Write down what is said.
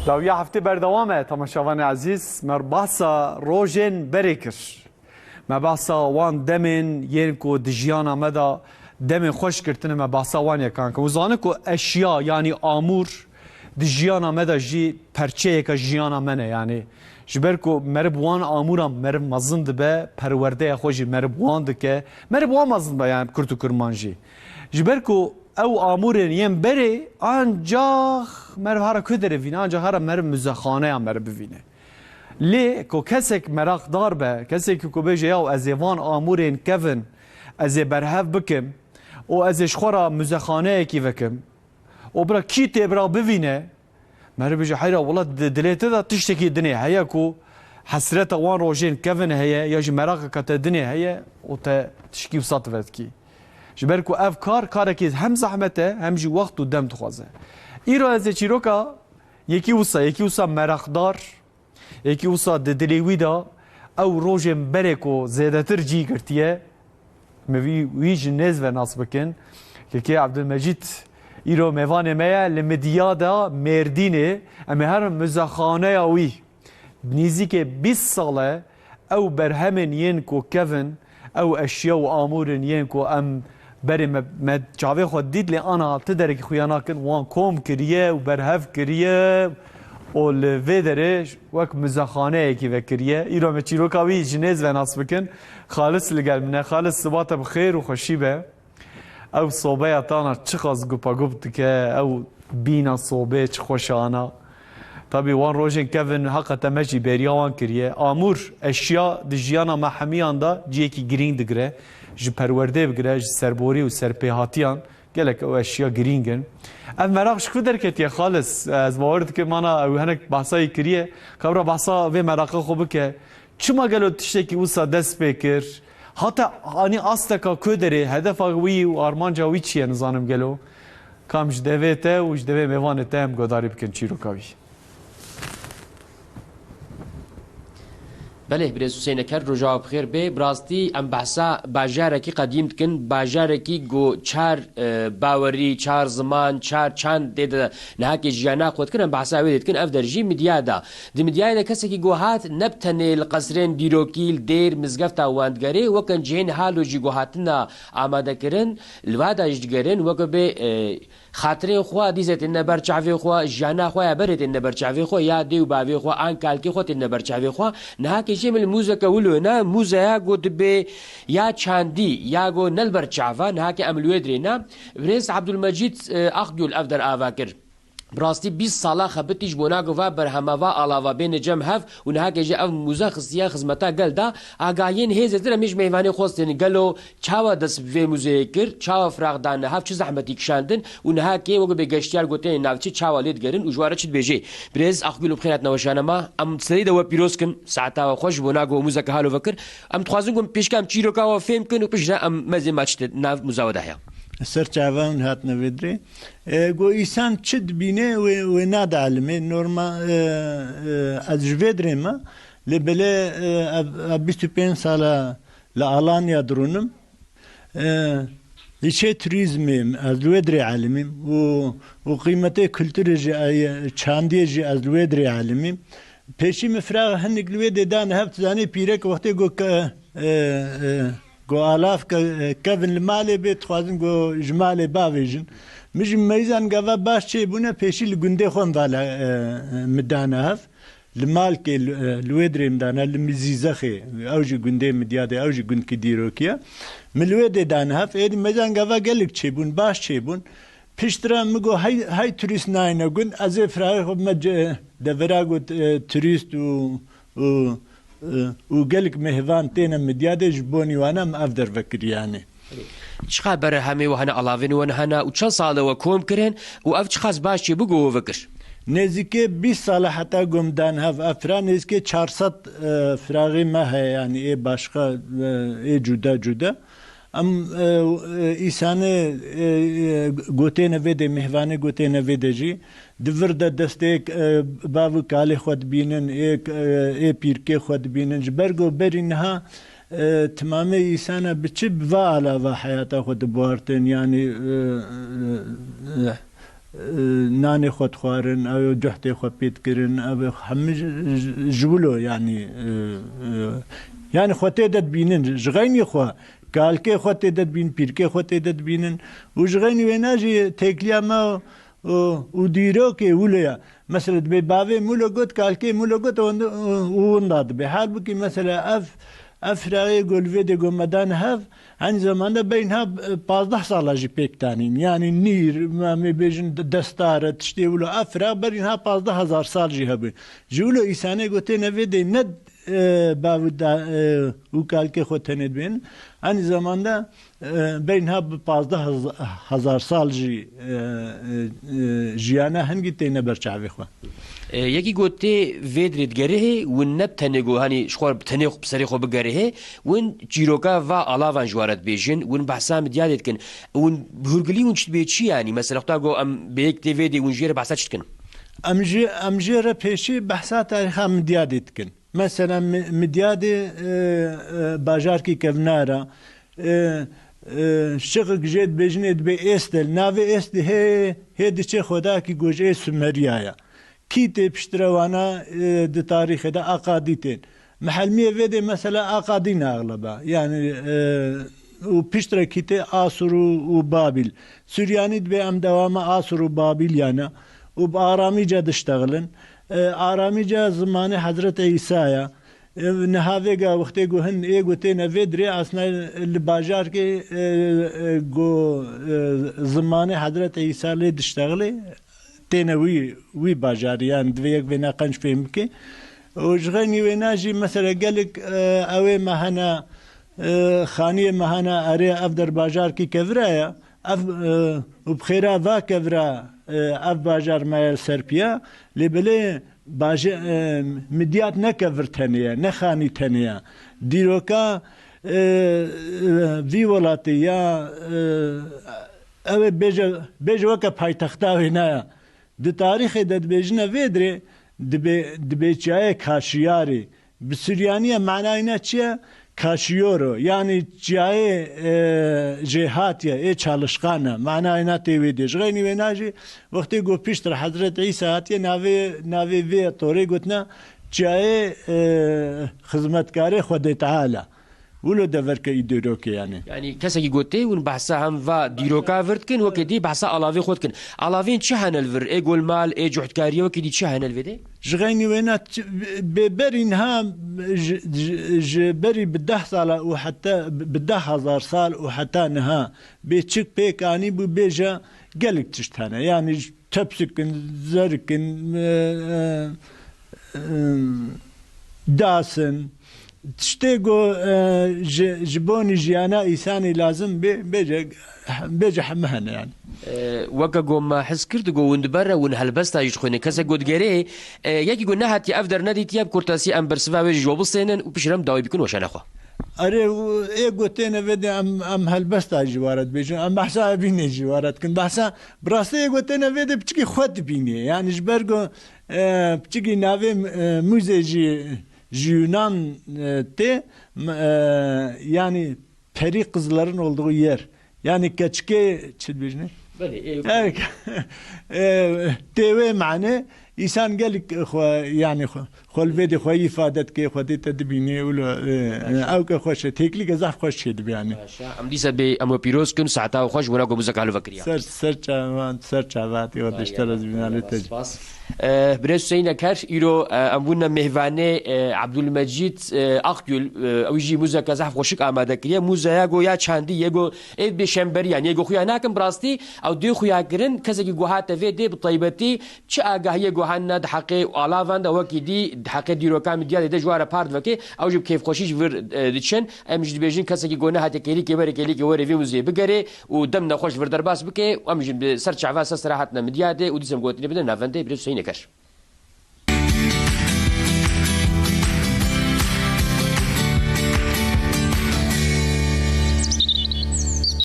لو يا هفته بردوامه تماشاوان عزیز مر بحثا روژن بریکر ما بحثا وان دمن ینکو دجیانا مدا دمن خوش کرتن ما بحثا وان یکان که وزانه کو اشیا یعنی آمور دجیانا مدا جی پرچه که جیانا منه یعنی جبرکو مرب وان آمورم مرب مزند به پرورده خوشی مرب وان دکه مرب وان مزند به یعنی کرتو کرمانجی جبرکو او آمورین یم بری آنجا مرب هر کدره وینه آنجا هر مرب مزخانه هم مرب بینه لی کو کسک مراق دار به کسک کو بجه یا از وان آمورین کفن از برهف بکم و از شخورا مزخانه کی بکم و برا کی تبرا ببینه مرب بجه حیرا والله دلیته دا تشتکی دنیا هیا کو حسرت وان روژین کفن هیا یا جی مراق کت دنیا هیا و تا تشکی بساط ود کی جبرکو اف کار که هم زحمته هم جی وقت و دم تخوازه ایرو از چیروکا یکی وسا مرخدار یکی وسا دلیوی دا او روژن برکو زیده تر جی کرتیه موی ویج نز و ناس بکن که عبدالمجید ایرو میوان میا لمدیا دا مردینه اما هر مزخانه وی بنیزی که 20 ساله او برهمن ینکو کفن او اشیا و آمورن ینکو ام بری ما جاوی خود دید لی آنا تدرک خویانا کن وان کوم کریه و برهف کریه و لوی درش وک مزخانه ایکی وکریه ایرو ما چیروکاوی جنیز و ناس بکن خالص لگل منه خالص صبات بخیر و خوشی به او صوبه اتانا چخاز گوپا گوپت که او بینا صوبه چه خوشانا طبعا وان روژن کفن حقا تمجی بریا وان کریه آمور اشیا دجیانا محمیان دا جی اکی گرین دگره جی پرورده بگره جی سربوری و سرپیهاتیان گلک او اشیا گرینگن ام مراق شکو درکتیه خالص از باورد که مانا او هنک بحثایی کریه کبرا بحثا وی مراقه خوبه که چما گلو تشتکی اوسا دست بکر حتی آنی آستکا که داره هدف وی و آرمانجا وی چیه نزانم گلو کام جدوه ته و جدوه میوان ته هم گداری بکن چی رو کاوی بله برز حسین کر رجا بخیر به براستی ام بحثا باجاره کی قدیم کن باجاره کی گو چار باوری چار زمان چار چند دید نه کی جانا خود کن بحثا وید کن اف درجی مدیا دا دی مدیا نه کسی کی گو هات نبتن القصرین دیروکیل دیر مزگفتا واندگری وکن جین حالو جی گو هاتنا آماده کرن الوادا جگرن وک به خاطر خو دیزت ان برچاوی خو جانا خو برت ان برچاوی خو یا دیو باوی خو ان کالکی خو ان برچاوی خو نه کی جمل موزه ولو نه موزه یا گود به یا چاندی یا گو نل برچاوا نه کی عملو درینا برنس عبدالمجید اخجل افدر آواکر براستی 20 ساله خبتیش بونا گوا برهموا علاوه بین جمع هف و نه کی اف موزه خصیا خدمتا گل دا اگاین هیز در مش میوانی خوستن گلو چاوا دس و موزه کر چاوا فراغ دان هف چه زحمتی کشاندن و نه کی وګ به گشتیار ګوتې ناوچی چاوا لید ګرن او جواره چت بيجي برز اخګلو بخیرات نوشانما ام سرید و پیروسکن ساعتا خوش بونا گو موزه که حالو فکر ام تخوازن گم پیشکم چیرو کا و فهم کن و پیش ام مزه ماچت ناو مزاوده هيا سرچاوان هات نویدری گو ایسان چد بینه و ناد علمه نورما از جویدری ما لبله 25 ساله لآلانیا درونم لیچه توریزمیم از لویدری علمیم و قیمته کلتوری جی چاندی جی از لویدری علمیم پیشی مفراغ هنگ لویدی دان هفت زانی پیرک وقتی گو گو آلاف کفن المالی بیت خوازن گو جمالی باویجن مجم میزان گوا باش چه بونه پیشی لگنده خون والا مدانه هف المال که لویدری مدانه لمزیزخی اوجی گنده مدیاده اوجی گند که دیروکیه ملویدی دانه هف ایدی میزان گوا گلک چه بون باش چه بون پیشترا مگو های توریست ناینه گند از افراغی خب مجه دورا گو توریست و گلک مهوان تینا مدیاده جبونی وانم افدر وکریانه چقدر بر همه و هنه علاوین و هنه و چند ساله و کوم کرن و اف چقدر باشی بگو و وکر نزدیک 20 ساله حتی گمدان هف افران نزدیک 400 فراغی ما هست یعنی ای باشقا ای جدا ام ایسانه گوته نویده مهوانه گوته نویده جی دورده دسته باو کالی خود بینن ای پیرکه خود بینن جبرگو بری نها تمام ایسانه بچه بوا علاوه حیاتا خود بوارتن یعنی نانی خود خوارن او جهت خود پیت کرن او همه جولو يعني خود تدد بینن جغینی خو کالکه خود تدد بین پیرکه خود تدد بینن و جغینی ویناجی تکلیا ما و دیرو که ولیا مثلا به باوی مولو گوت کالکه مولو گوت ونداد به حال بکی مثلا افرای گلوی de گمدان هف aynı zamanda beynha 15 sala jî pêktanîn yani nîr me bêjin destar tiştê wilo afra berînha 15,000 sal jî hebe ji wilo îsanê gotê nevê de ne bavda û kalkê xwe tenê dibên aynı zamanda beynha 15,000 sal jî jiyana hingî têne berçavê xwe یکی گوته ویدرید گره و نب تنگو هنی شخور تنگ بسری خو بگره ون جیروکا و علاوه جوارت بیجن ون بحثا مدیادت کن ون بهرگلی ون چت به چی یعنی مثلا وقتا گو ام به یک دیویدی ون جیر بحثا چت کن ام جیر پیشی بحثا تاریخ مدیادت کن مثلا مدیاد باجار کی کونارا شغل جد بیجنید به استل ناوی است هی دچه خدا کی گوجه سومریایا كيتي بشتروانا دي تاريخ دا أقاديتين محلمية فيدي مثلا أقادين أغلبها يعني وبشترا كيتي آسر وبابل سورياني دبي أم دواما آسر وبابل يعني وبآرامي جا دشتغلن آرامي جا زمان حضرت عيسايا نهاويگا وقتی گو هن ایگو تینا ویدری اصلا الباجار که گو زمان حضرت عیسی لی دشتغلی تينا وي باجاريان دويك بينا قنش فيهم كي وجغني ويناجي مثلا قالك اوي مهنا خانية مهنا اري افدر باجار كي كفرايا وبخيرا فا كفرا اف باجار ما سربيا لبلي مديات نكفر تانية نخاني تانية ديروكا في ولاتيا اوي بيجا وكا پايتختا وينايا di tarihê de dibêjine vêdirê dibê çiyayê kaşiyarê bi Süryaniye manayına çiye kaşiyoro yani çiyayê jêhatiye ê çalışqana manayına tê wê de ji xênî wê najî wextê got piştre Hezret İsa hatiye navê vê torê gotina çiyayê xizmetkarê Xwedê Teala ولو دفرك يديروك يعني كسي قوتي ون بحثا هم و ديروكا ورتكن وكدي بحثا علاوي خودكن علاوين چه هنل اي گول مال اي جهدكاريه وكدي چه هنل ويدي جغيني وينات ببرينها بري بده سال وحتى بده 1000 سال وحتى نها بيتشك بيكاني بيجا قالك تشتانا يعني تبسكن زركن داسن تشتيقو جبوني جيانا إيساني لازم بيجا حمهنا يعني وكا قوم حس كرت قو وندبرا ون هلبستا يجخوني كسا قد غيري يكي قو نهات يأفدر ندي تياب كورتاسي أم برسفا ويجي جوابل سينن وبشرم داوي بيكون وشان أخوا أري إيه قوتينا بدي أم هلبستا جوارت بيجن أم بحسا بيني جوارت كن بحسا براسي إيه قوتينا بدي بتشكي خود بيني يعني جبرقو بتشكي ناوي موزيجي Yunan te yani peri kızların olduğu yer. Yani keçke çilbijne. Evet. TV معناه إنسان قالك يعني خلفيدي خوي فادت كي خدي تدبيني ولا أو كخوش تيكلي كزاف خوش يدب يعني. أم دي سبي أم بيروس كن ساعتها وخوش وناكو بزك على فكريا. سر چاواتي ودشتر از بینال تج. بريس سينا كار يرو أمونا مهواني عبد المجيد أخيل أوجي موزا كزاف خوشك آماده كريا موزا ياغو يا چاندي ياغو إد بشمبر يعني ياغو خويا ناكم براستي أو دي خويا كرن كزاكي جوهات تفيدي بطيبتي چه آگاهی گوهان ند حقی علاوه وکی دی حقی دیروکام دیاد ده جوار پارد وکی او جب کیف خوشیش ور دچن امجد بیجن کسی که گونه هات کلی که بره کلی که وری وی موزه بگره و دم نخوش ور درباس بکه امجد سر چعوا سراحتنا مدیاده و دیسم گوتنی بدن نافنده برس سینه کش